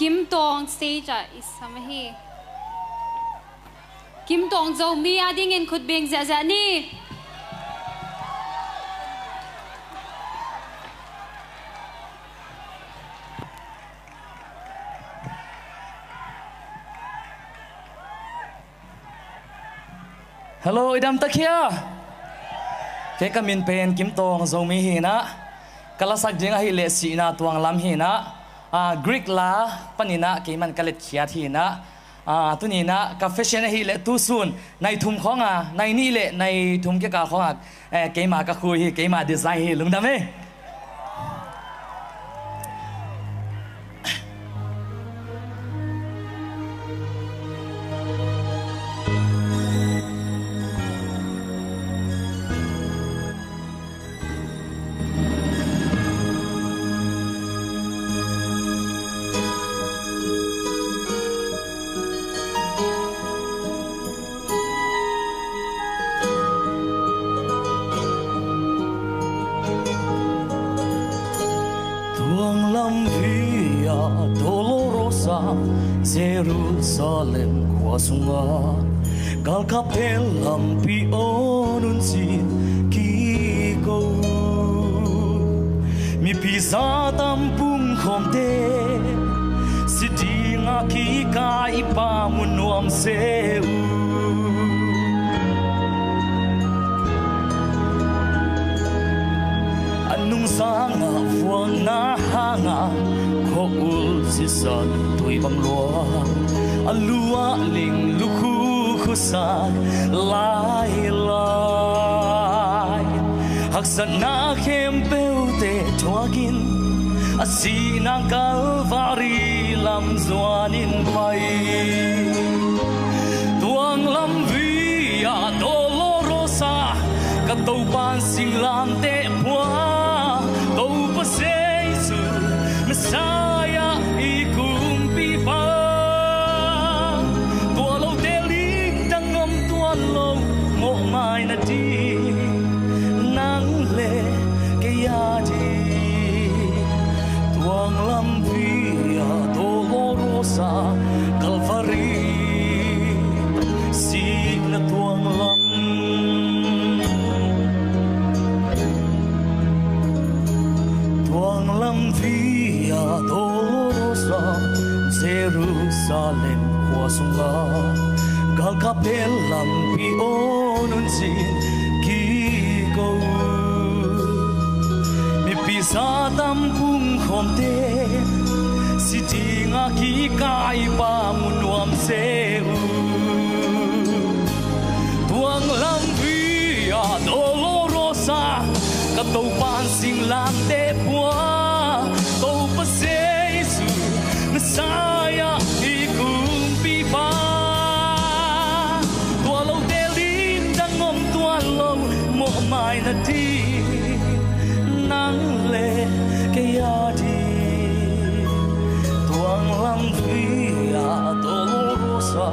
Kim Tong stage is samahi Kim Tong zo mi ading in khut beng za za ni Hello idam takia ke kamin pen Kim Tong zo mi hi na kalasak jeng hi le si na tuang lam hi na Greek la panina ke man kalet khiat hi na tunina ka fashion hi le tu sun nai thum khonga nai ni le nai thum ke ka khonga ke ma ka khu hi ke ma design hi lungdam e Jerusalem kuasunga gal kapel lampi onun sin kiko mi pisa tampung khomte sidinga ki kai pa munuam seu anung sanga fuang na hanga ul sisan tui bang lua alua ling luku khusak lai lai haksan na khem peute thuakin asina kalvari lam zuanin pai tuang lam via dolorosa katau pan sing lam te pua tau paseisu Messiah ikumpi pa tua lo te lim dangom tua lo mo mai na ti nang le ke ya di tuang lam via dolorosa Calvary si na tuang lam via dolorosa Jerusalem kuasunga gal kapel lampi onun sin kiko mi pisa tampung khomte sitinga ki kai pa munuam seu tuang lam via dolorosa katau pan sing lam te pua tau paseisu Messiah ikumpi pa tua lo te lim dangom tua lo mo mai na ti nang le ke ya di tuang lam via dolorosa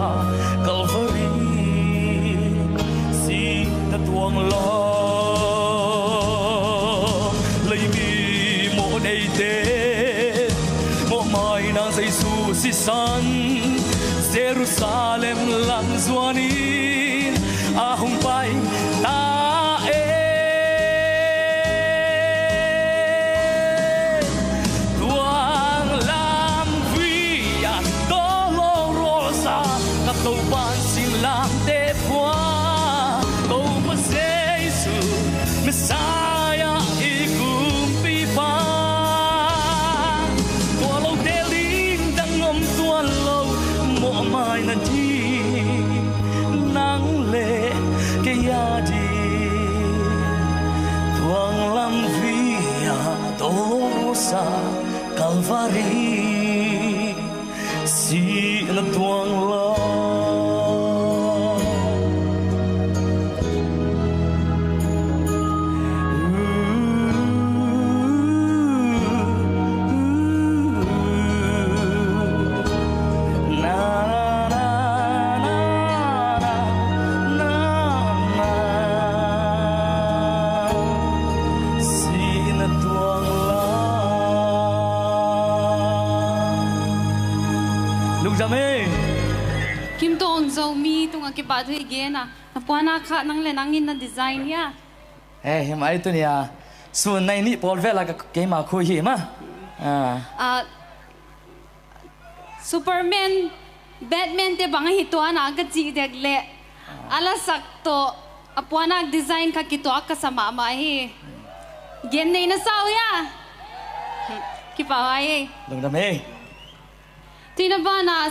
Calvary si na tuang lo si san Jerusalem lang zuanin ahong pai ta tuang lam via dolorosa katau pan sing lam te pua tau paseisu Messiah ikumpi pa mai na ti nang le ke ya di tuang lam via dolorosa Calvary si na tuang lam jame Kim tong zo mi tung akipa tu again na puana kha nang le nangin na design ya. him ai tu nia sun nai ni pol vela ka ke ma khu hi ma Superman Batman te bang hituan aga chi dek le ala sakto apuana design ka kito ka sama ma hi gen nei na sao ya ki pa ai lung jame tina ba na